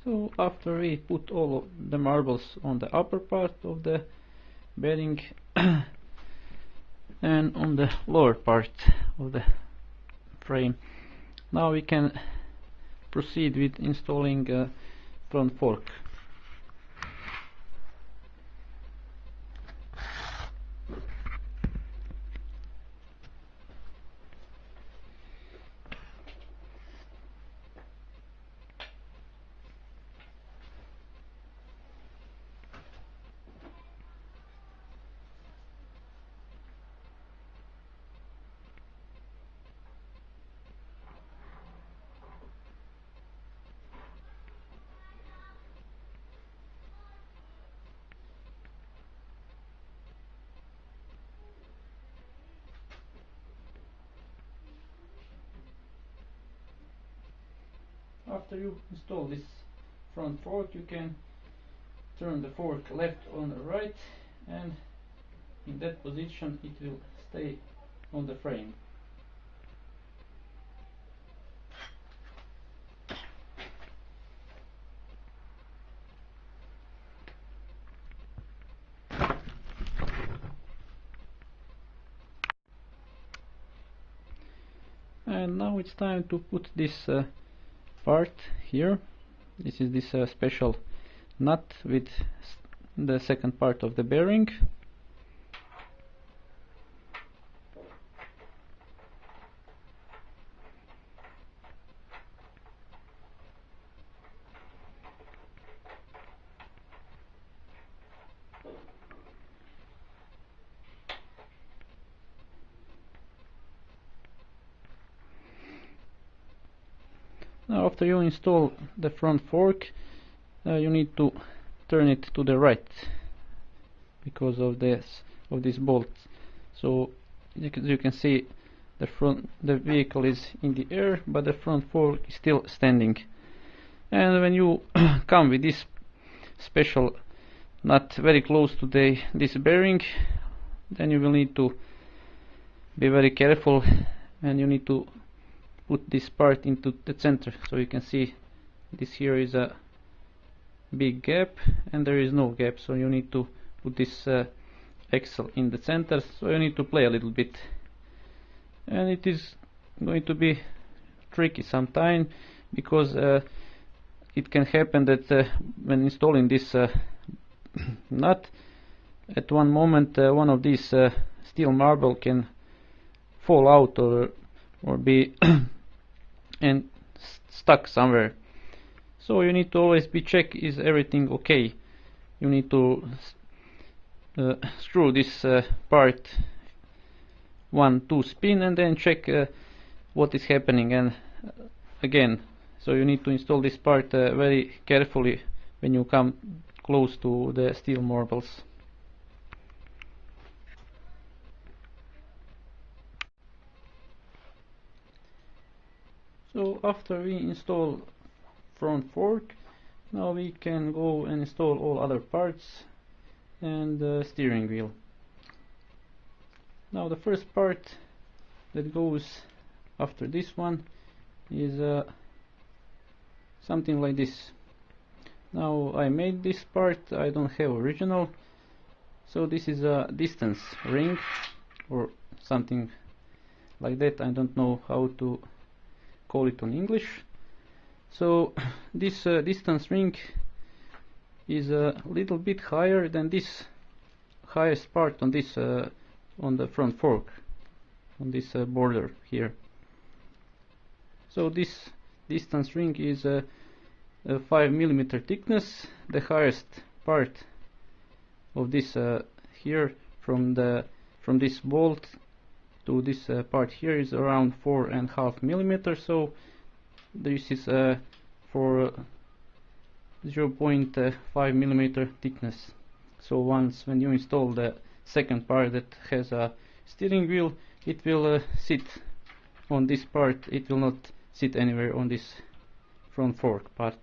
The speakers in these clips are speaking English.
So after we put all of the marbles on the upper part of the bearing and on the lower part of the frame, now we can proceed with installing a front fork. After you install this front fork, you can turn the fork left on the right, and in that position it will stay on the frame. And now it's time to put this part here. This is this special nut with the second part of the bearing. Now after you install the front fork, you need to turn it to the right because of this bolt. So you can see the vehicle is in the air, but the front fork is still standing. And when you come with this special nut very close to this bearing, then you will need to be very careful, and you need to put this part into the center. So you can see this here is a big gap and there is no gap, so you need to put this axle in the center. So you need to play a little bit, and it is going to be tricky sometime, because it can happen that when installing this nut, at one moment one of these steel marble can fall out or be and stuck somewhere. So you need to always be check, is everything okay. You need to screw this part 1-2 spin and then check what is happening, and again. So you need to install this part very carefully when you come close to the steel marbles. So after we install front fork, now we can go and install all other parts and the steering wheel. Now the first part that goes after this one is something like this. Now I made this part, I don't have original, so this is a distance ring or something like that. I don't know how to call it on English. So this distance ring is a little bit higher than this highest part on this on the front fork, on this border here. So this distance ring is a 5mm thickness. The highest part of this here from this bolt to this part here is around 4.5mm. So this is for 0.5mm thickness. So when you install the second part that has a steering wheel, it will sit on this part. It will not sit anywhere on this front fork part.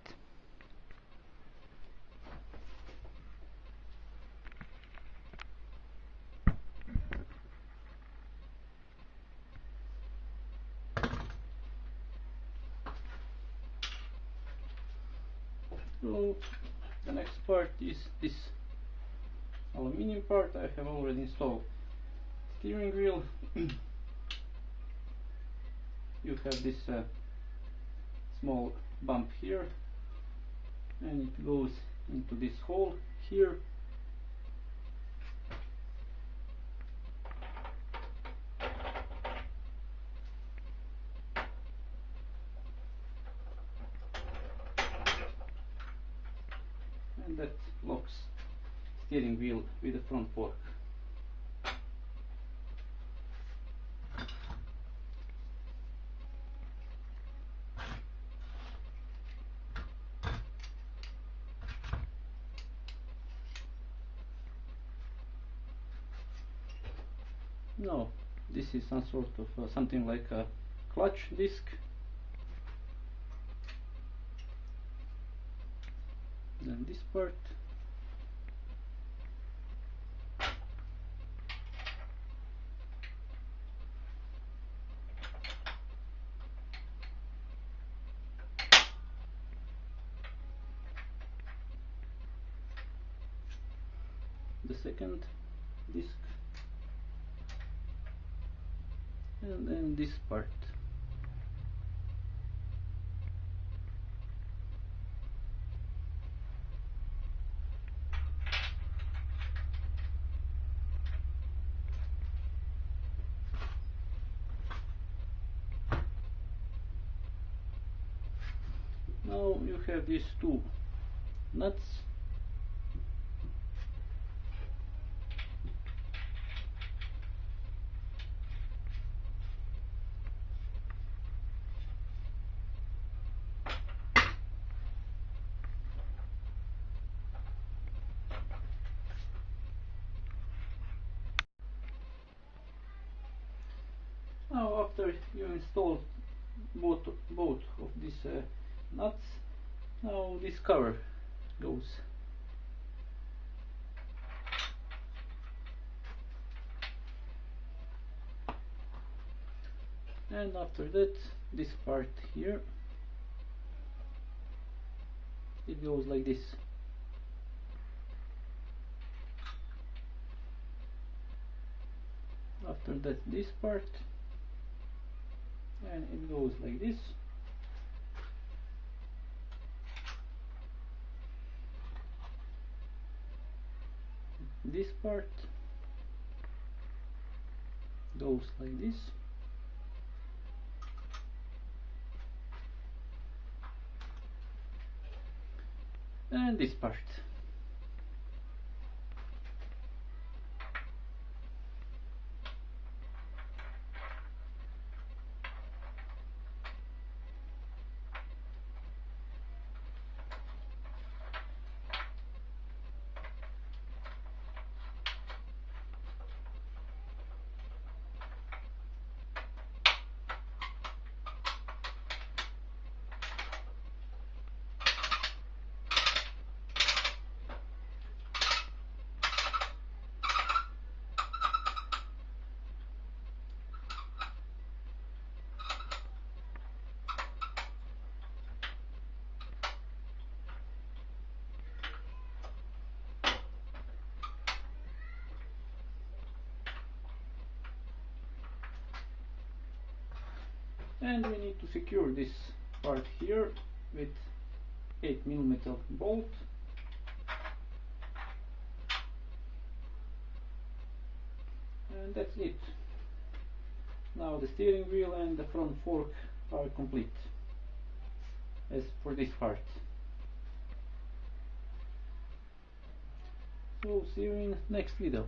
So the next part is this aluminium part. I have already installed steering wheel. You have this small bump here, and it goes into this hole here. And that locks steering wheel with the front fork. Now this is some sort of something like a clutch disc. Then this part. The second disc. And then this part. Now you have these two nuts. Now after you install both of these nuts, now this cover goes. And after that, this part here, it goes like this. After that, this part, and it goes like this. This part goes like this. And this part. And we need to secure this part here with 8mm bolt. And that's it. Now the steering wheel and the front fork are complete as for this part. So see you in next video.